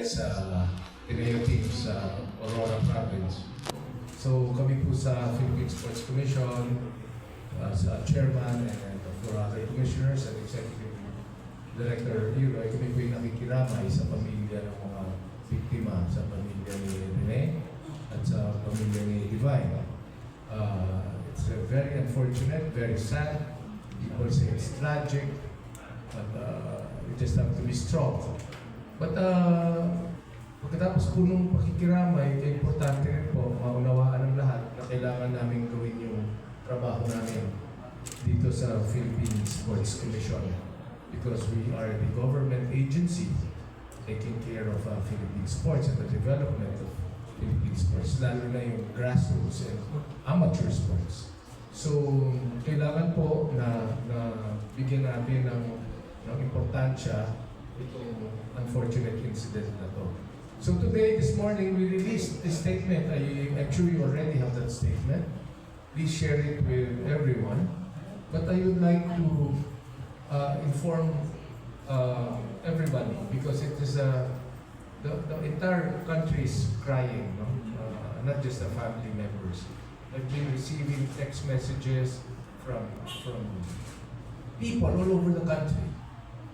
Sa Tineo team sa Aurora Province. So kami po sa Philippine Sports Commission, sa chairman and for other commissioners and executive director Leroy, kami po yung nakikiramay sa pamilya ng mga biktima, sa pamilya ni Rene at sa pamilya ni Divine. It's very unfortunate, very sad. People say it's tragic, but we just have to be strong. But pagkatapos po nung pakikiramay, importante rin po maunawaan ng lahat na kailangan namin gawin yung trabaho namin dito sa Philippine Sports Commission because we are the government agency taking care of Philippine sports and the development of Philippine sports, lalo na yung grassroots and amateur sports. So, kailangan po na bigyan natin ng importansya itong unfortunate incident na to. So today, this morning, we released this statement. I'm sure you already have that statement. Please share it with everyone. But I would like to inform everybody because it is the entire country is crying, no? Not just the family members. I've been receiving text messages from people all over the country.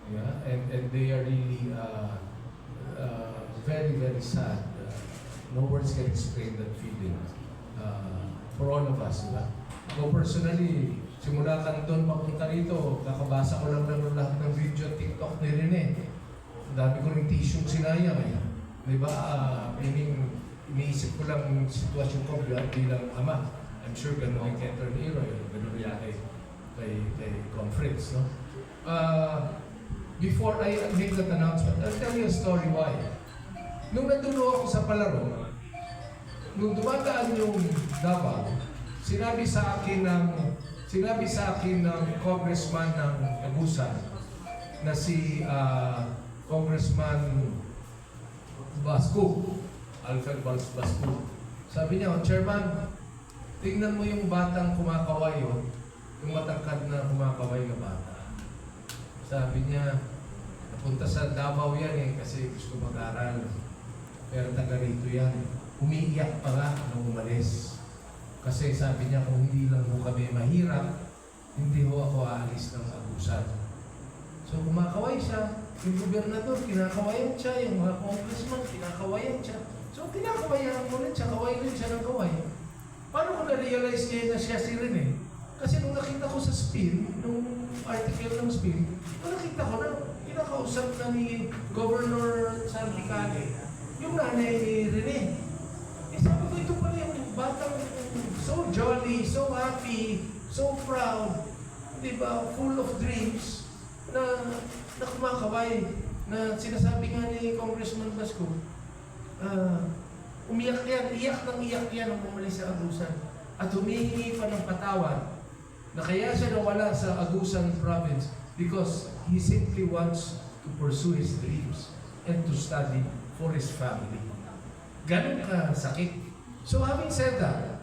Yeah, and they are really very, very sad. No words can explain that feeling for all of us. Diba? Ako personally, simula kang doon papunta rito, kakabasa ko lang ng lahat ng video TikTok ni Rene. Ang dami ko rin tissue sinayang eh. Diba? Iniisip ko lang yung sitwasyon ko bilang ama. I'm sure ganun yung kay Atty. Leroy, ganun yung kay Conference, no? Before I make that announcement, I'll tell you a story why. Nung nagdulo ako sa palaro, nung dumadaan yung Davao, sinabi sa akin ng congressman ng Agusan na si Congressman Basco, Alfred Basco. Sabi niya, Chairman, tingnan mo yung batang kumakaway, yung matangkad na kumakaway na bata. Sabi niya, napunta sa Davao yan kasi gusto mag-aral. Pero taga rito yan. Umiiyak pa nga nung umalis. Kasi sabi niya, kung hindi lang mo kami mahirap, hindi ho ako aalis ng Agusan. So kumakaway siya. Yung gobernador, kinakawayan siya. Yung mga congressman, kinakawayan siya. So kinakawayan mo rin siya. Kaway rin siya ng kaway. Paano ko na-realize niya na siya si Rene? Kasi nung nakita ko sa Spin, nung article ng Spin, nakita ko na kinakausap na ni Governor Santicane yung nanay ni Rene. Sabi ko, ito pala yung batang so jolly, so happy, so proud, di ba, full of dreams, na kumakaway, na sinasabi nga ni Congressman Basco, umiyak yan nung umalis sa Agusan. At humihingi pa ng patawad na kaya siya nawala sa Agusan province because he simply wants to pursue his dreams and to study for his family. Ganun ka sakit. So having said that,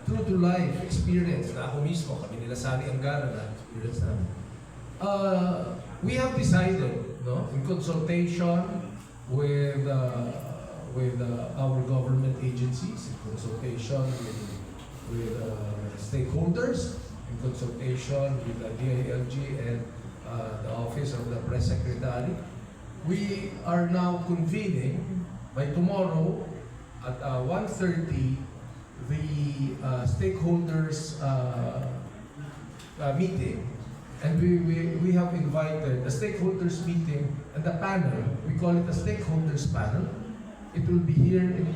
true to life experience na ako mismo, kami nila Sani Angara na experience namin, we have decided, no, in consultation with our government agencies, in consultation with stakeholders, in consultation with the DILG and the Office of the Press Secretary. We are now convening by tomorrow at 1:30 the stakeholders meeting, and we have invited the stakeholders meeting and the panel. We call it a stakeholders panel. It will be here in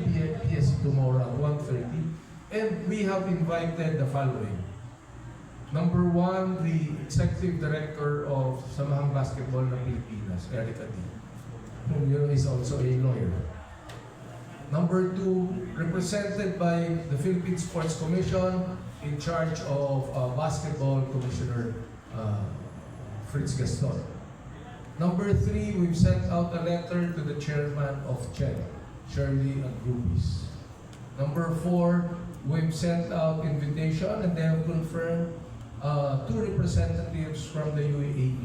PSC tomorrow at 1:30. And we have invited the following. Number one, the Executive Director of Samahang Basketball ng Pilipinas, Erica D., who is also a lawyer. Number two, represented by the Philippine Sports Commission in charge of Basketball Commissioner Fritz Gaston. Number three, we've sent out a letter to the chairman of CHED, Shirley Agrubis. Number four, we've sent out invitation and they have confirmed two representatives from the UAAP.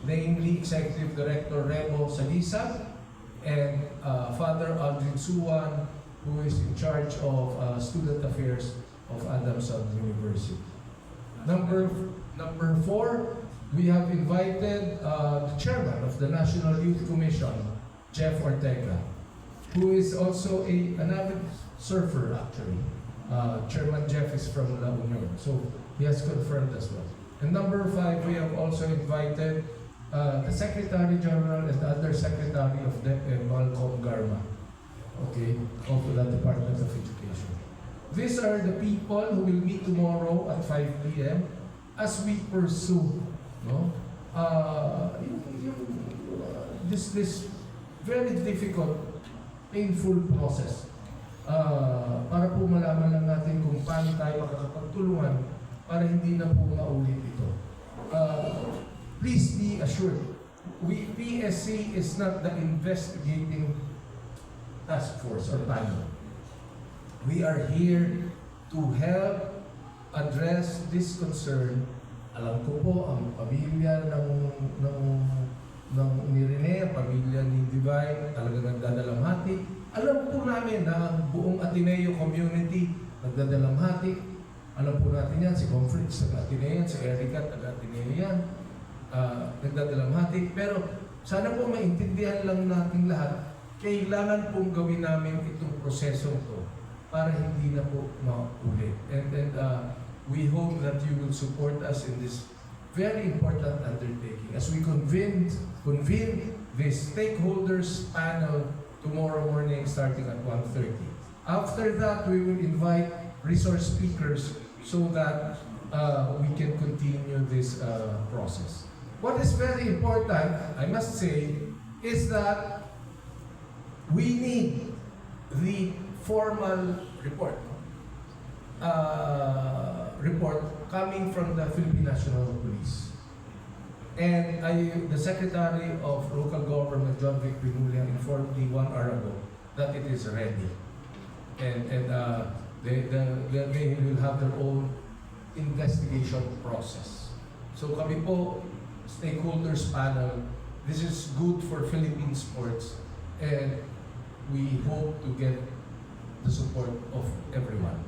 namely Executive Director Remo Salisa and Father Aldrin Suwan, who is in charge of student affairs of Adamson University. Number 4, we have invited the chairman of the National Youth Commission, Jeff Ortega, who is also an avid surfer actually. Chairman Jeff is from La Union, so he has confirmed as well. And number 5, we have also invited the Secretary General and the Undersecretary of DepEd, Malcolm Garma, okay, of the Department of Education. These are the people who will meet tomorrow at 5 p.m. as we pursue, no, this very difficult, painful process. Para po malaman lang natin kung paano tayo makakapagtulungan para hindi na po maulit ito. Please be assured, PSC is not the investigating task force or panel. We are here to help address this concern. Alam ko po, ang pamilya ni Rene, pamilya ni Divine, talaga nagdadalamhati. Alam po namin na ang buong Ateneo community nagdadalamhati. Alam po natin yan, si Conflicts taga-Ateneo yan, si Erica taga-Ateneo yan, nagdadalamhati. Pero sana po maintindihan lang natin lahat, kailangan pong gawin namin itong proseso ito para hindi na po maulit. And we hope that you will support us in this very important undertaking as we convene this stakeholders panel tomorrow morning starting at 1:30. After that, we will invite resource speakers so that we can continue this process. What is very important, I must say, is that we need the formal report coming from the Philippine National Police. And the Secretary of Local Government, John Vic Binulia, informed me 1 hour ago that it is ready. And they will have their own investigation process. So kami po, stakeholders panel, this is good for Philippine sports and we hope to get the support of everyone.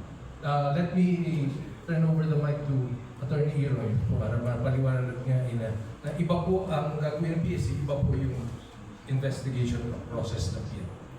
Let me turn over the mic to Attorney Iroy para mapaliwanag niya na iba po ang gagawin ng PSC, iba po yung investigation process ng PSC.